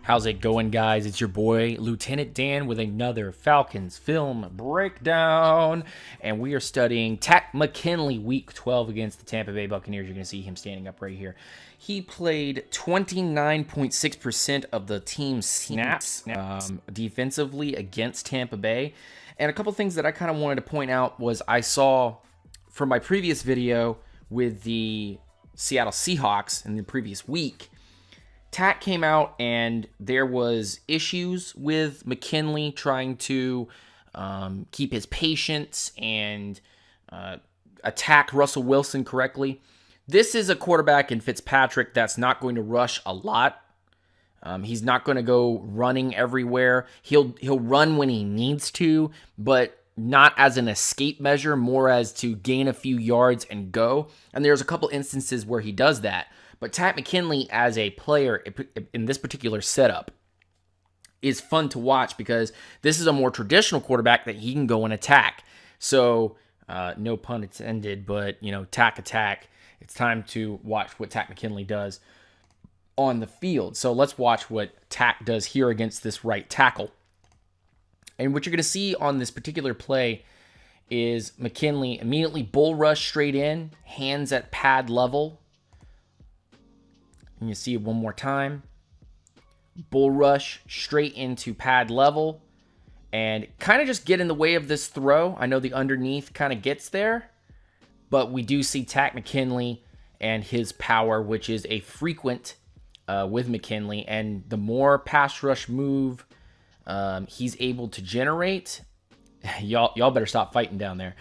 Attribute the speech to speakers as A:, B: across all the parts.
A: How's it going, guys? It's your boy, Lieutenant Dan, with another Falcons film breakdown. And we are studying Takk Mckinley, Week 12 against the Tampa Bay Buccaneers. You're going to see him standing up right here. He played 29.6% of the team's snaps defensively against Tampa Bay. And a couple things that I kind of wanted to point out was I saw from my previous video with the Seattle Seahawks in the previous week, Takk came out and there was issues with McKinley trying to keep his patience and attack Russell Wilson correctly. This is a quarterback in Fitzpatrick that's not going to rush a lot. He's not going to go running everywhere. He'll run when he needs to, but not as an escape measure, more as to gain a few yards and go. And there's a couple instances where he does that. But Takk Mckinley as a player in this particular setup is fun to watch because this is a more traditional quarterback that he can go and attack. So, no pun intended, but, Takk attack. It's time to watch what Takk Mckinley does on the field. So let's watch what Takk does here against this right tackle. And what you're going to see on this particular play is McKinley immediately bull rush straight in, hands at pad level. And you see it one more time. Bull rush straight into pad level. And kind of just get in the way of this throw. I know the underneath kind of gets there. But we do see Takk Mckinley and his power, which is a frequent with McKinley. And the more pass rush move he's able to generate, y'all better stop fighting down there.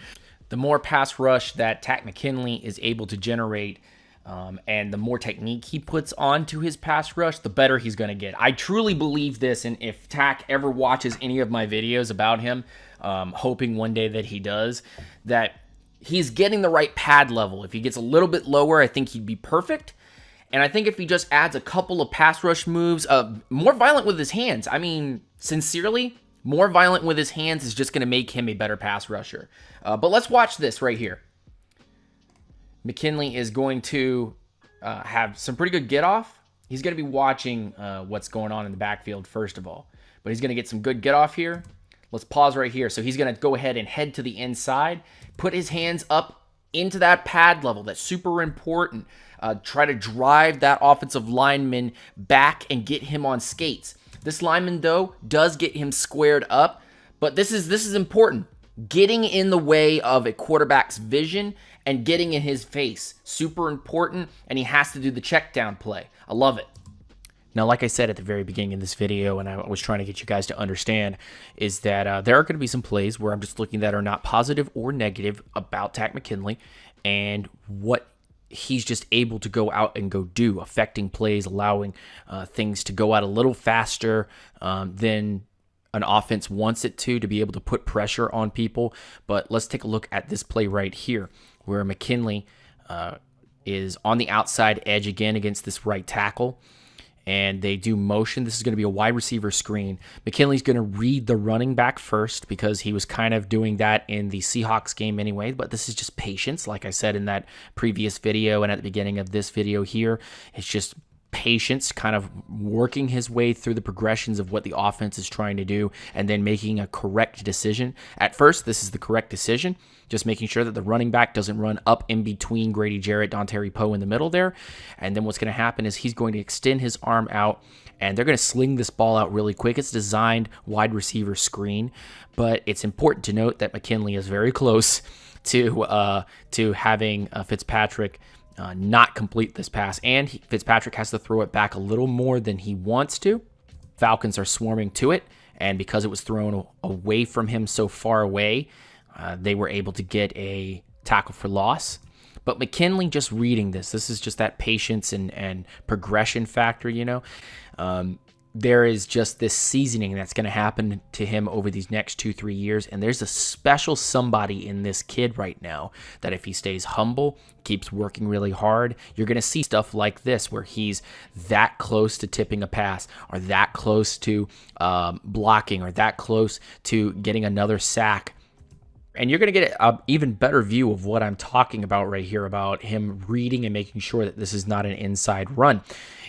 A: The more pass rush that Takk Mckinley is able to generate, and the more technique he puts onto his pass rush, the better he's going to get. I truly believe this, and if Takk ever watches any of my videos about him, hoping one day that he does, that he's getting the right pad level. If he gets a little bit lower, I think he'd be perfect. And I think if he just adds a couple of pass rush moves, more violent with his hands. I mean, sincerely, more violent with his hands is just going to make him a better pass rusher. But let's watch this right here. McKinley is going to have some pretty good get off. He's going to be watching what's going on in the backfield first of all. But he's going to get some good get off here. Let's pause right here. So he's going to go ahead and head to the inside, put his hands up into that pad level. That's super important. Try to drive that offensive lineman back and get him on skates. This lineman, though, does get him squared up, but this is important. Getting in the way of a quarterback's vision and getting in his face. Super important, and he has to do the check down play. I love it. Now, like I said at the very beginning of this video, and I was trying to get you guys to understand, is that there are going to be some plays where I'm just looking that are not positive or negative about Takk Mckinley and what he's just able to go out and go do, affecting plays, allowing things to go out a little faster than an offense wants it to be able to put pressure on people. But let's take a look at this play right here where McKinley is on the outside edge again against this right tackle. And they do motion. This is going to be a wide receiver screen. McKinley's going to read the running back first because he was kind of doing that in the Seahawks game anyway. But this is just patience. Like I said in that previous video and at the beginning of this video here, it's just patience, kind of working his way through the progressions of what the offense is trying to do and then making a correct decision. At first, this is the correct decision, just making sure that the running back doesn't run up in between Grady Jarrett, Dontari Poe in the middle there. And then what's going to happen is he's going to extend his arm out and they're going to sling this ball out really quick. It's designed wide receiver screen, but it's important to note that McKinley is very close to having Fitzpatrick not complete this pass, and Fitzpatrick has to throw it back a little more than he wants to. Falcons are swarming to it, and because it was thrown away from him so far away, they were able to get a tackle for loss. But McKinley just reading this is just that patience and progression factor, there is just this seasoning that's going to happen to him over these next 2-3 years. And there's a special somebody in this kid right now that if he stays humble, keeps working really hard, you're going to see stuff like this where he's that close to tipping a pass or that close to blocking or that close to getting another sack. And you're going to get an even better view of what I'm talking about right here, about him reading and making sure that this is not an inside run.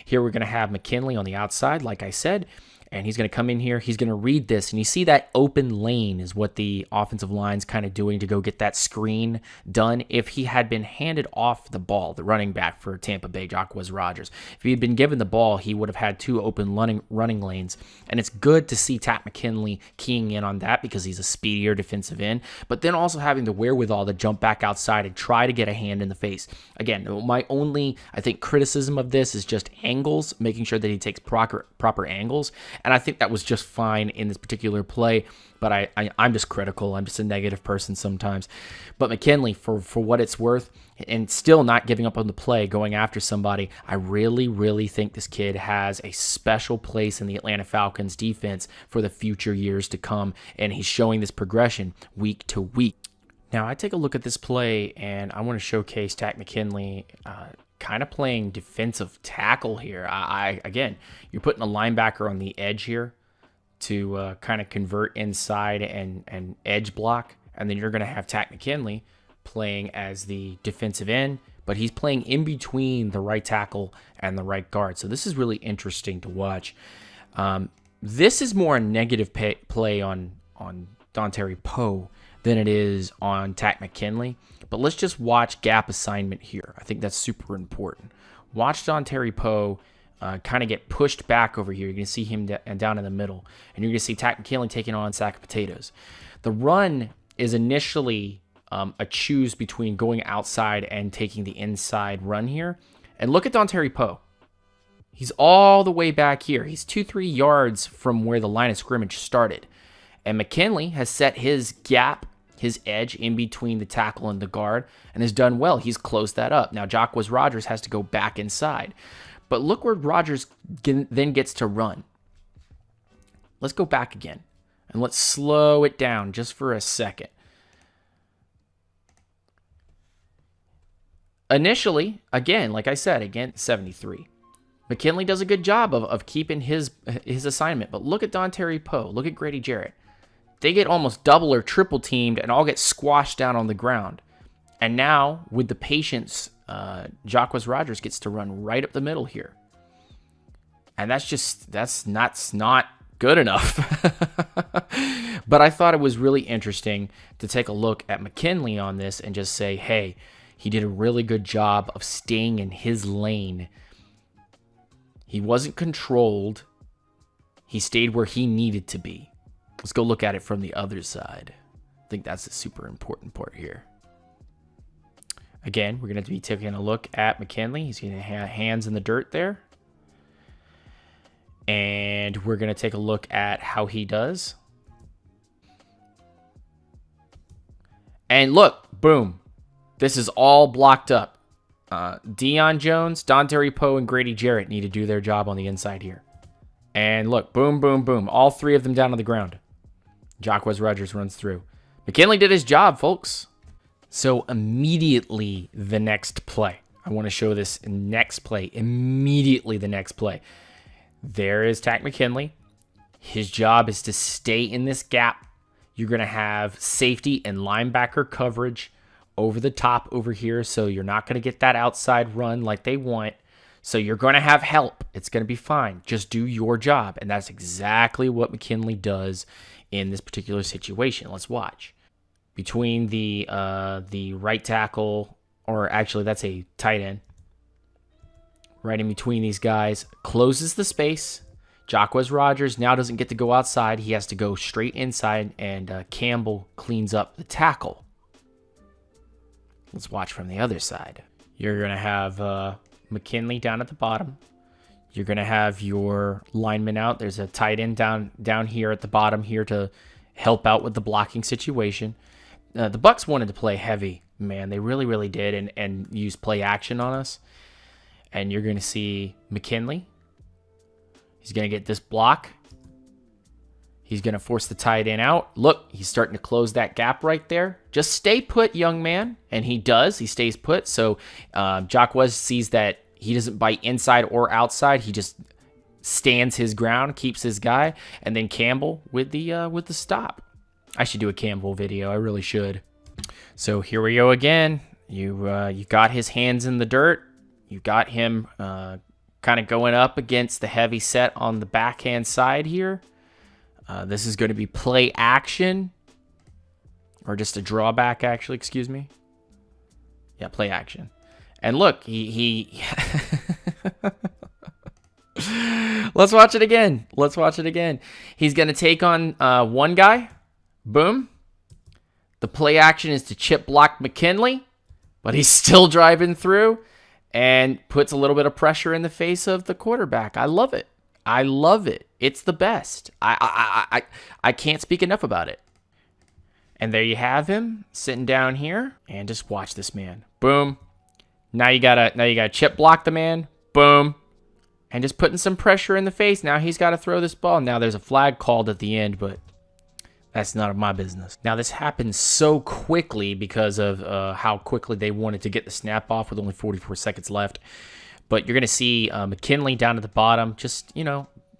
A: Here we're going to have McKinley on the outside, like I said, and he's going to come in here. He's going to read this, and you see that open lane is what the offensive line's kind of doing to go get that screen done. If he had been handed off the ball, the running back for Tampa Bay, Jacquizz Rodgers, if he had been given the ball, he would have had two open running lanes, and it's good to see Takk McKinley keying in on that because he's a speedier defensive end, but then also having the wherewithal to jump back outside and try to get a hand in the face. Again, my only, I think, criticism of this is just angles, making sure that he takes proper angles. And I think that was just fine in this particular play, but I'm just critical. I'm just a negative person sometimes. But McKinley, for what it's worth, and still not giving up on the play, going after somebody, I really, really think this kid has a special place in the Atlanta Falcons defense for the future years to come, and he's showing this progression week to week. Now, I take a look at this play, and I want to showcase Takk McKinley kind of playing defensive tackle here. Again, you're putting a linebacker on the edge here to kind of convert inside and edge block, and then you're going to have Takk McKinley playing as the defensive end, but he's playing in between the right tackle and the right guard. So this is really interesting to watch. This is more a negative play on Dontari Poe than it is on Takk McKinley. But let's just watch gap assignment here. I think that's super important. Watch Dontari Poe kind of get pushed back over here. You're going to see him down in the middle. And you're going to see Takk McKinley taking on a sack of potatoes. The run is initially a choose between going outside and taking the inside run here. And look at Dontari Poe. He's all the way back here. He's 2-3 yards from where the line of scrimmage started. And McKinley has set his gap, his edge in between the tackle and the guard, and has done well. He's closed that up. Now, Jacquizz Rodgers has to go back inside. But look where Rodgers then gets to run. Let's go back again, and let's slow it down just for a second. Initially, again, like I said, again, 73. McKinley does a good job of keeping his assignment, but look at Dontari Poe. Look at Grady Jarrett. They get almost double or triple teamed and all get squashed down on the ground. And now, with the patience, Jacquizz Rodgers gets to run right up the middle here. And that's not good enough. But I thought it was really interesting to take a look at McKinley on this and just say, hey, he did a really good job of staying in his lane. He wasn't controlled. He stayed where he needed to be. Let's go look at it from the other side. I think that's the super important part here. Again, we're going to be taking a look at McKinley. He's going to have hands in the dirt there. And we're going to take a look at how he does. And look, boom. This is all blocked up. Deion Jones, Dontari Poe, and Grady Jarrett need to do their job on the inside here. And look, boom, boom, boom. All three of them down on the ground. Jacquizz Rodgers runs through. McKinley did his job, folks. So immediately the next play. I want to show this next play. Immediately the next play. There is Takk McKinley. His job is to stay in this gap. You're going to have safety and linebacker coverage over the top over here, so you're not going to get that outside run like they want. So you're going to have help. It's going to be fine. Just do your job. And that's exactly what McKinley does in this particular situation. Let's watch. Between the right tackle, or actually that's a tight end, right in between these guys, closes the space. Jacquizz Rodgers now doesn't get to go outside. He has to go straight inside, and Campbell cleans up the tackle. Let's watch from the other side. You're going to have McKinley down at the bottom. You're going to have your lineman out. There's a tight end down here at the bottom here to help out with the blocking situation. The Bucs wanted to play heavy, man. They really, really did, and use play action on us. And you're going to see McKinley. He's going to get this block. He's going to force the tight end out. Look, he's starting to close that gap right there. Just stay put, young man. And he does. He stays put. So Jacquizz sees that he doesn't bite inside or outside. He just stands his ground, keeps his guy. And then Campbell with the stop. I should do a Campbell video. I really should. So here we go again. You got his hands in the dirt. You got him kind of going up against the heavy set on the backhand side here. This is going to be play action. Or just a drawback, actually. Excuse me. Yeah, play action. And look, he Let's watch it again. Let's watch it again. He's going to take on one guy. Boom. The play action is to chip block McKinley, but he's still driving through and puts a little bit of pressure in the face of the quarterback. I love it. I love it. It's the best. I can't speak enough about it. And there you have him sitting down here, and just watch this man. Boom. Now you gotta chip block the man. Boom. And just putting some pressure in the face. Now he's got to throw this ball. Now there's a flag called at the end, but that's none of my business. Now this happens so quickly because of how quickly they wanted to get the snap off with only 44 seconds left. But you're going to see McKinley down at the bottom. Just,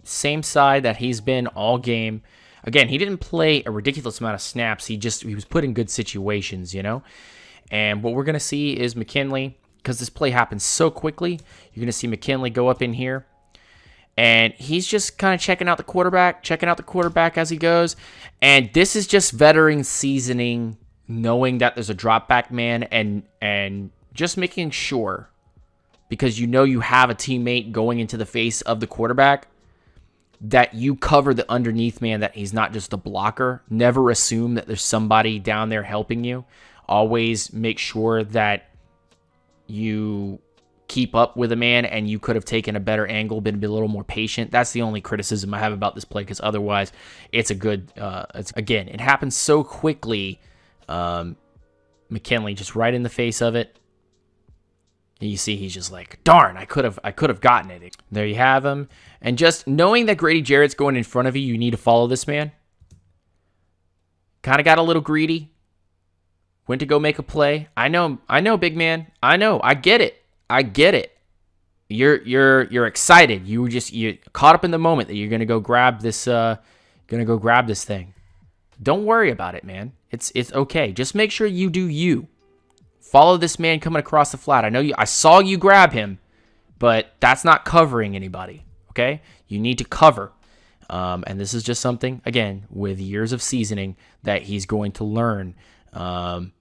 A: same side that he's been all game. Again, he didn't play a ridiculous amount of snaps. He was put in good situations, And what we're going to see is McKinley, because this play happens so quickly, you're going to see McKinley go up in here. And he's just kind of checking out the quarterback as he goes. And this is just veteran seasoning, knowing that there's a drop back man and just making sure, because you have a teammate going into the face of the quarterback, that you cover the underneath man, that he's not just a blocker. Never assume that there's somebody down there helping you. Always make sure that you keep up with a man, and you could have taken a better angle, been a little more patient. That's the only criticism I have about this play, because otherwise it's a good, again, it happens so quickly. McKinley just right in the face of it. And you see he's just like, darn, I could have gotten it. There you have him. And just knowing that Grady Jarrett's going in front of you, you need to follow this man. Kind of got a little greedy. Went to go make a play. I know, big man. I know. I get it. You're excited. You caught up in the moment that you're gonna go grab this thing. Don't worry about it, man. It's okay. Just make sure you do you. Follow this man coming across the flat. I saw you grab him, but that's not covering anybody. Okay? You need to cover. And this is just something, again, with years of seasoning that he's going to learn. And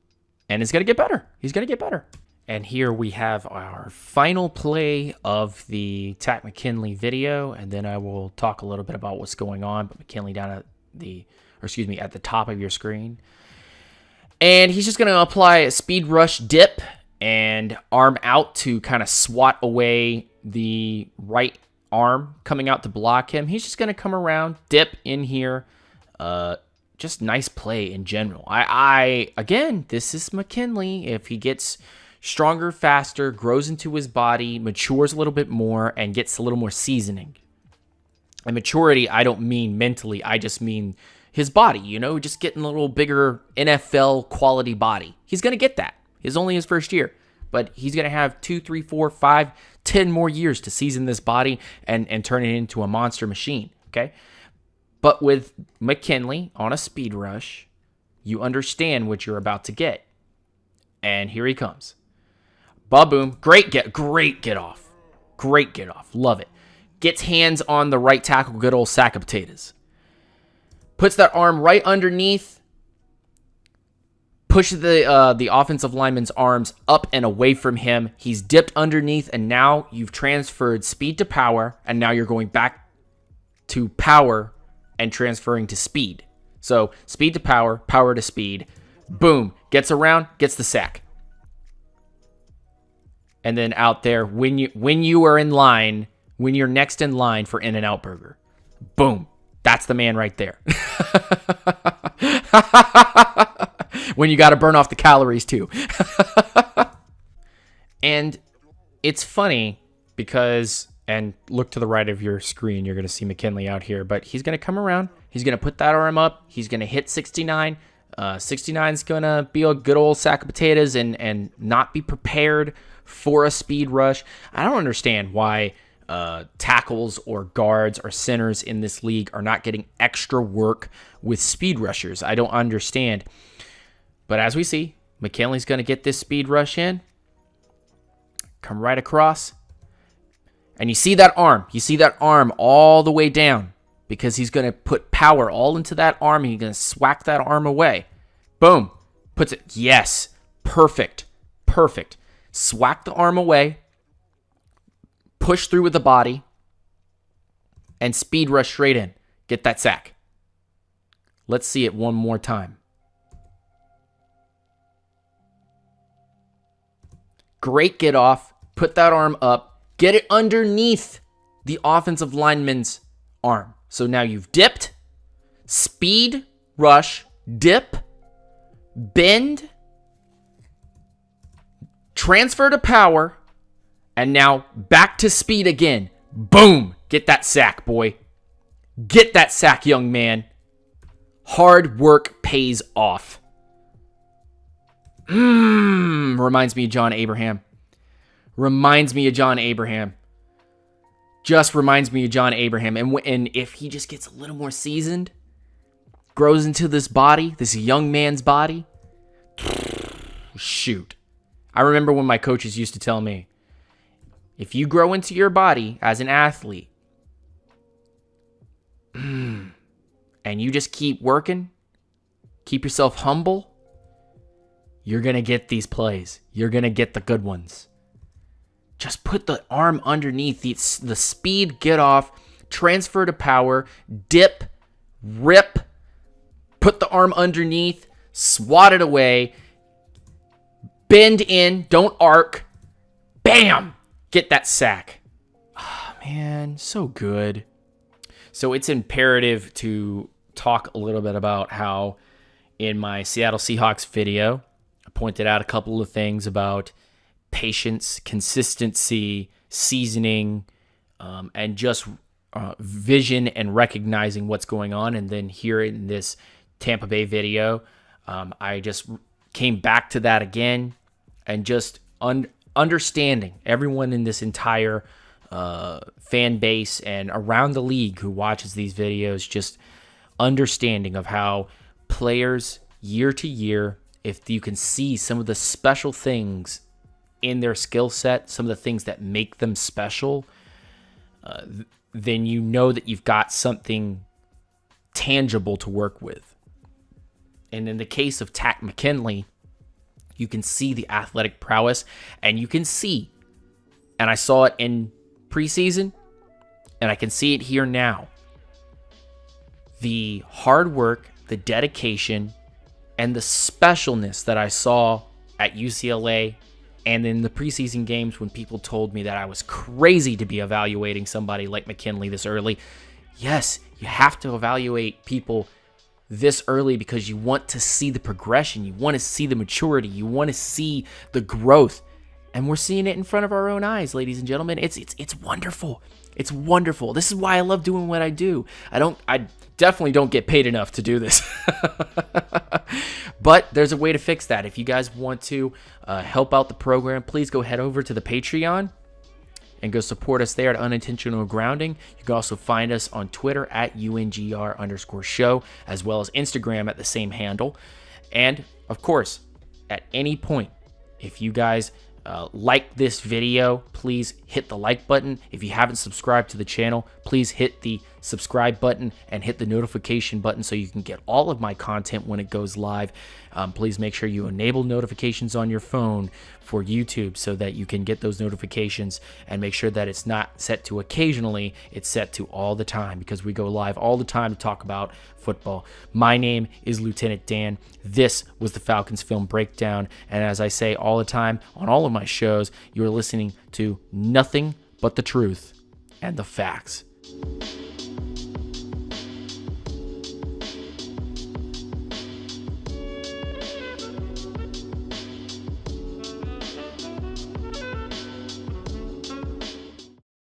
A: it's gonna get better. He's gonna get better. And here we have our final play of the Takk McKinley video, and then I will talk a little bit about what's going on. But McKinley down at at the top of your screen. And he's just going to apply a speed rush dip and arm out to kind of swat away the right arm coming out to block him. He's just going to come around, dip in here. Just nice play in general. Again, this is McKinley. If he gets stronger, faster, grows into his body, matures a little bit more, and gets a little more seasoning. And maturity, I don't mean mentally. I just mean his body, just getting a little bigger NFL quality body. He's going to get that. It's only his first year. But he's going to have 2, 3, 4, 5, 10 more years to season this body and turn it into a monster machine, okay? But with McKinley on a speed rush, you understand what you're about to get. And here he comes. Ba-boom. Great get off. Great get off. Love it. Gets hands on the right tackle. Good old sack of potatoes. Puts that arm right underneath. Pushes the offensive lineman's arms up and away from him. He's dipped underneath, and now you've transferred speed to power, and now you're going back to power and transferring to speed. So speed to power, power to speed. Boom. Gets around, gets the sack. And then out there, when you are in line, when you're next in line for In-N-Out Burger, boom, that's the man right there. When you got to burn off the calories too. And it's funny because, and look to the right of your screen, you're going to see McKinley out here, but he's going to come around. He's going to put that arm up. He's going to hit 69. 69 is going to be a good old sack of potatoes and not be prepared for a speed rush. I don't understand why tackles or guards or centers in this league are not getting extra work with speed rushers. I don't understand. But as we see, McKinley's going to get this speed rush in. Come right across. And you see that arm. You see that arm all the way down because he's going to put power all into that arm and he's going to swack that arm away. Boom. Puts it. Yes. Perfect. Perfect. Swack the arm away. Push through with the body. And speed rush straight in. Get that sack. Let's see it one more time. Great get off. Put that arm up. Get it underneath the offensive lineman's arm. So now you've dipped, speed, rush, dip, bend, transfer to power, and now back to speed again. Boom! Get that sack, boy. Get that sack, young man. Hard work pays off. Reminds me of John Abraham. Reminds me of John Abraham. Just reminds me of John Abraham. And if he just gets a little more seasoned, grows into this body, this young man's body, shoot. I remember when my coaches used to tell me, if you grow into your body as an athlete, and you just keep working, keep yourself humble, you're going to get these plays. You're going to get the good ones. Just put the arm underneath the speed, get off, transfer to power, dip, rip, put the arm underneath, swat it away, bend in, don't arc, bam, get that sack. Oh, man, so good. So it's imperative to talk a little bit about how in my Seattle Seahawks video, I pointed out a couple of things about patience, consistency, seasoning, and just vision and recognizing what's going on. And then here in this Tampa Bay video, I just came back to that again and just understanding everyone in this entire fan base and around the league who watches these videos, just understanding of how players year to year, if you can see some of the special things in their skill set, some of the things that make them special, then you know that you've got something tangible to work with. And in the case of Takk McKinley, you can see the athletic prowess, and you can see, and I saw it in preseason, and I can see it here now, the hard work, the dedication, and the specialness that I saw at UCLA and in the preseason games when people told me that I was crazy to be evaluating somebody like McKinley this early. Yes, you have to evaluate people this early because you want to see the progression. You want to see the maturity. You want to see the growth. And we're seeing it in front of our own eyes, ladies and gentlemen. It's wonderful. It's wonderful. This is why I love doing what I do. I definitely don't get paid enough to do this. But there's a way to fix that. If you guys want to help out the program, please go head over to the Patreon and go support us there at Unintentional Grounding. You can also find us on Twitter at UNGR_show, as well as Instagram at the same handle. And, of course, at any point, if you guys like this video, please hit the like button. If you haven't subscribed to the channel, please hit the subscribe button and hit the notification button so you can get all of my content when it goes live. Please make sure you enable notifications on your phone for YouTube so that you can get those notifications, and make sure that it's not set to occasionally, it's set to all the time, because we go live all the time to talk about football. My name is Lieutenant Dan. This was the Falcons Film Breakdown, and as I say all the time on all of my shows, you're listening to nothing but the truth and the facts.